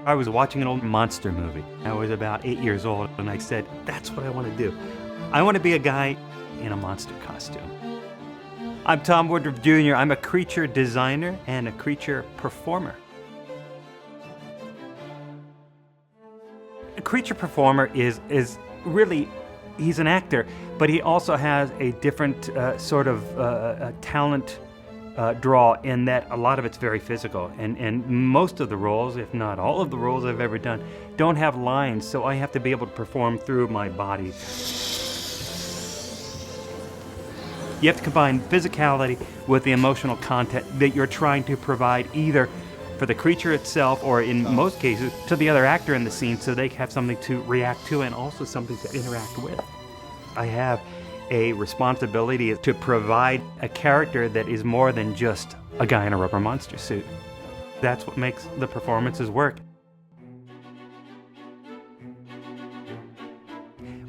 I was watching an old monster movie. I was about 8 years old, and I said, that's what I want to do. I want to be a guy in a monster costume. I'm Tom Woodruff Jr. I'm a creature designer and a creature performer. A creature performer is really, he's an actor, but he also has a different sort of talent draw in that a lot of it's very physical. And most of the roles, if not all of the roles I've ever done, don't have lines, so I have to be able to perform through my body. You have to combine physicality with the emotional content that you're trying to provide either for the creature itself or in most cases to the other actor in the scene so they have something to react to and also something to interact with. I have a responsibility to provide a character that is more than just a guy in a rubber monster suit. That's what makes the performances work.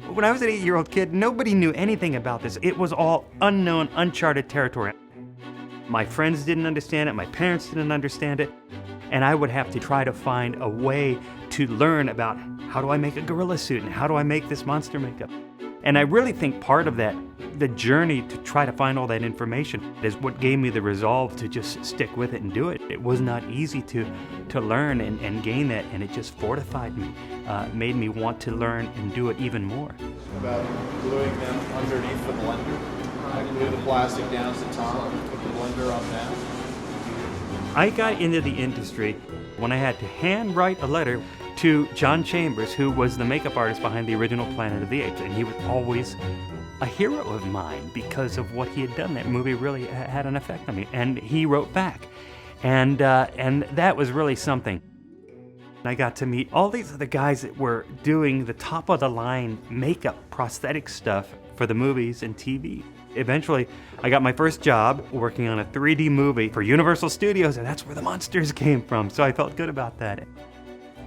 When I was an 8-year-old kid, nobody knew anything about this. It was all unknown, uncharted territory. My friends didn't understand it, my parents didn't understand it, and I would have to try to find a way to learn about how do I make a gorilla suit and how do I make this monster makeup. And I really think part of that, the journey to try to find all that information, is what gave me the resolve to just stick with it and do it. It was not easy to learn and gain that, and it just fortified me, made me want to learn and do it even more. About gluing them underneath the blender. I glue the plastic down to the top, put the blender on that. I got into the industry when I had to handwrite a letter to John Chambers, who was the makeup artist behind the original Planet of the Apes, and he was always a hero of mine because of what he had done. That movie really had an effect on me, and he wrote back, and that was really something. I got to meet all these other guys that were doing the top-of-the-line makeup prosthetic stuff for the movies and TV. Eventually, I got my first job working on a 3D movie for Universal Studios, and that's where the monsters came from, so I felt good about that.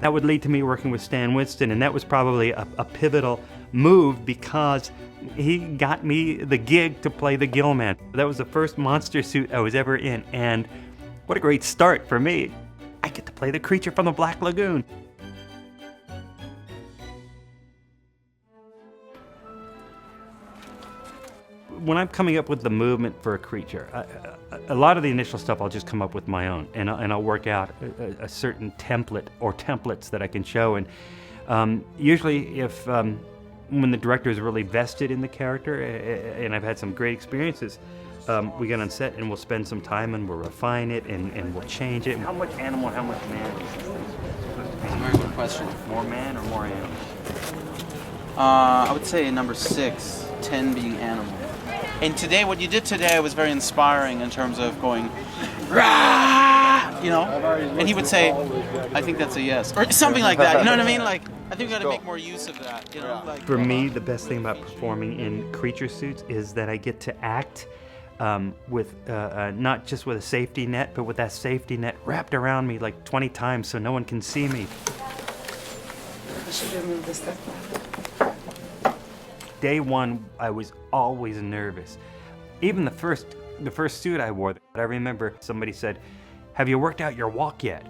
That would lead to me working with Stan Winston, and that was probably a pivotal move because he got me the gig to play the Gill Man. That was the first monster suit I was ever in, and what a great start for me. I get to play the creature from the Black Lagoon. When I'm coming up with the movement for a creature, a lot of the initial stuff I'll just come up with my own, and I'll work out a certain template or templates that I can show. And usually, if when the director is really vested in the character, and I've had some great experiences, we get on set and we'll spend some time and we'll refine it and we'll change it. How much animal, how much man? That's a very good question. More man or more animal? I would say number 6, 10 being animal. And today, what you did today was very inspiring in terms of going, rah, you know? And he would say, I think that's a yes. Or something like that, you know what I mean? Like, I think we gotta make more use of that, you know? Like, for me, the best thing about performing in creature suits is that I get to act with, not just with a safety net, but with that safety net wrapped around me like 20 times so no one can see me. I should remove this stuff. Day one, I was always nervous. Even the first suit I wore, I remember somebody said, have you worked out your walk yet?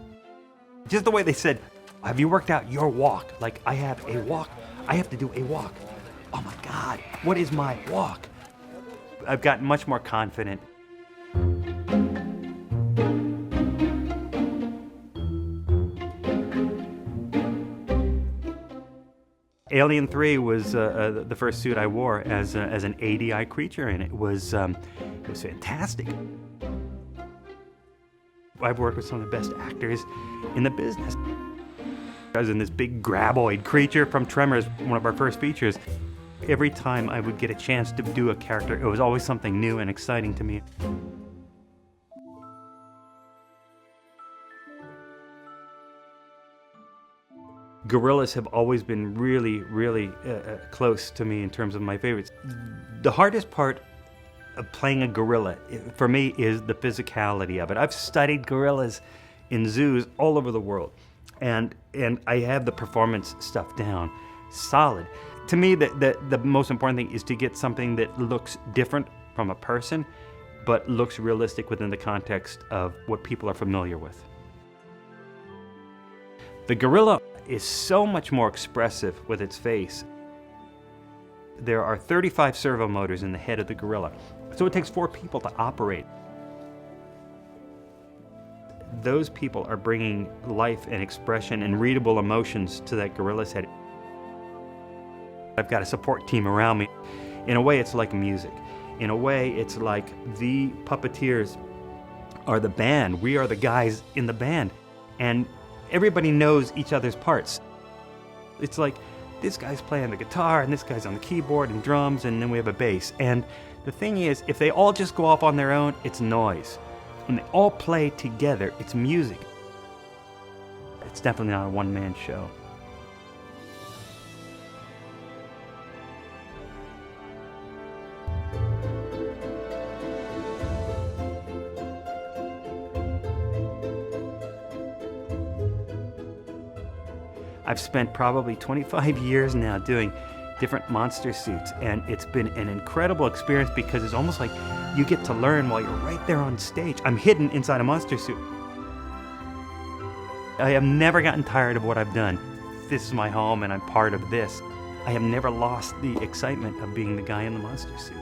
Just the way they said, have you worked out your walk? Like, I have a walk, I have to do a walk. Oh my God, what is my walk? I've gotten much more confident. Alien 3 was the first suit I wore as an ADI creature, and it was fantastic. I've worked with some of the best actors in the business. I was in this big graboid creature from Tremors, one of our first features. Every time I would get a chance to do a character, it was always something new and exciting to me. Gorillas have always been really, really close to me in terms of my favorites. The hardest part of playing a gorilla, for me, is the physicality of it. I've studied gorillas in zoos all over the world, and I have the performance stuff down solid. To me, the most important thing is to get something that looks different from a person, but looks realistic within the context of what people are familiar with. The gorilla is so much more expressive with its face. There are 35 servo motors in the head of the gorilla, so it takes 4 people to operate. Those people are bringing life and expression and readable emotions to that gorilla's head. I've got a support team around me. In a way, it's like music. In a way, it's like the puppeteers are the band. We are the guys in the band. And everybody knows each other's parts. It's like this guy's playing the guitar, and this guy's on the keyboard and drums, and then we have a bass. And the thing is, if they all just go off on their own, it's noise. When they all play together, it's music. It's definitely not a one-man show. I've spent probably 25 years now doing different monster suits, and it's been an incredible experience because it's almost like you get to learn while you're right there on stage. I'm hidden inside a monster suit. I have never gotten tired of what I've done. This is my home and I'm part of this. I have never lost the excitement of being the guy in the monster suit.